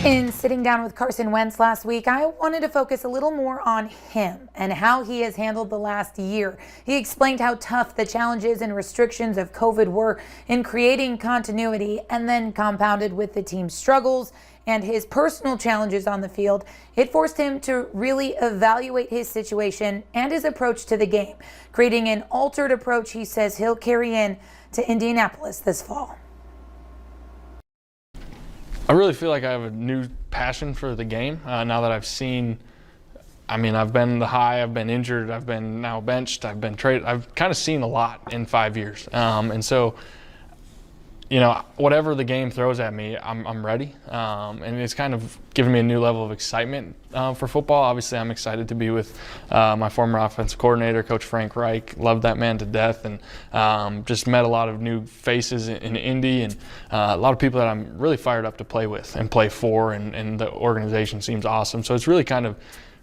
In sitting down with Carson Wentz last week, I wanted to focus a little more on him and how he has handled the last year. He explained how tough the challenges and restrictions of COVID were in creating continuity, and then compounded with the team's struggles and his personal challenges on the field, it forced him to really evaluate his situation and his approach to the game, creating an altered approach he says he'll carry in to Indianapolis this fall. I really feel like I have a new passion for the game now that I've seen. I've been the high, I've been injured, I've been now benched, I've been traded. I've kind of seen a lot in 5 years. And so, whatever the game throws at me, I'm ready. And it's kind of given me a new level of excitement for football. Obviously, I'm excited to be with my former offensive coordinator, Coach Frank Reich. Loved that man to death, and just met a lot of new faces in Indy, and a lot of people that I'm really fired up to play with and play for, and the organization seems awesome. So it's really kind of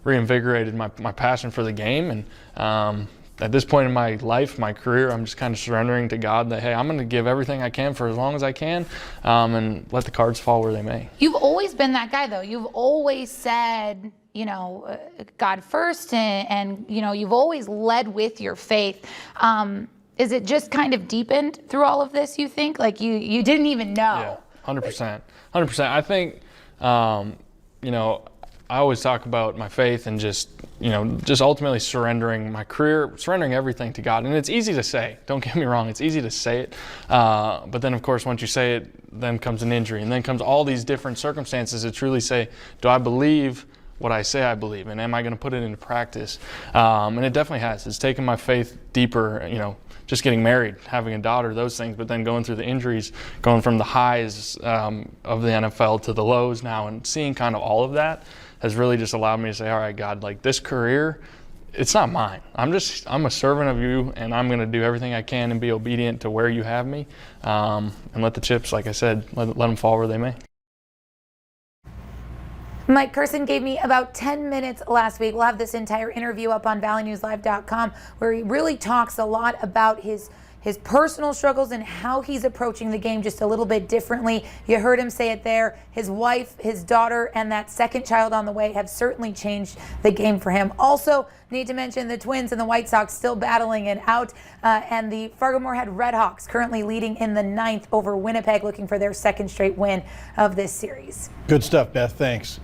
reinvigorated my passion for the game, and at this point in my life, my career, I'm just kind of surrendering to God that, hey, I'm going to give everything I can for as long as I can, and let the cards fall where they may. You've always been that guy, though. You've always said, God first, and you've always led with your faith. Is it just kind of deepened through all of this, you think? Like you didn't even know? Yeah, 100%. 100%. I think, I always talk about my faith and just ultimately surrendering my career, surrendering everything to God. And it's easy to say, don't get me wrong, it's easy to say it. But then, of course, once you say it, then comes an injury. And then comes all these different circumstances to truly say, do I believe what I say I believe? And am I going to put it into practice? And it definitely has. It's taken my faith deeper, just getting married, having a daughter, those things, but then going through the injuries, going from the highs of the NFL to the lows now, and seeing kind of all of that has really just allowed me to say, all right, God, like this career, it's not mine. I'm a servant of you, and I'm going to do everything I can and be obedient to where you have me, and let the chips, like I said, let them fall where they may. Mike, Carson gave me about 10 minutes last week. We'll have this entire interview up on valleynewslive.com, where he really talks a lot about his personal struggles and how he's approaching the game just a little bit differently. You heard him say it there. His wife, his daughter, and that second child on the way have certainly changed the game for him. Also, need to mention the Twins and the White Sox still battling it out, and the Fargo-Moorhead Redhawks currently leading in the 9th over Winnipeg, looking for their second straight win of this series. Good stuff, Beth. Thanks.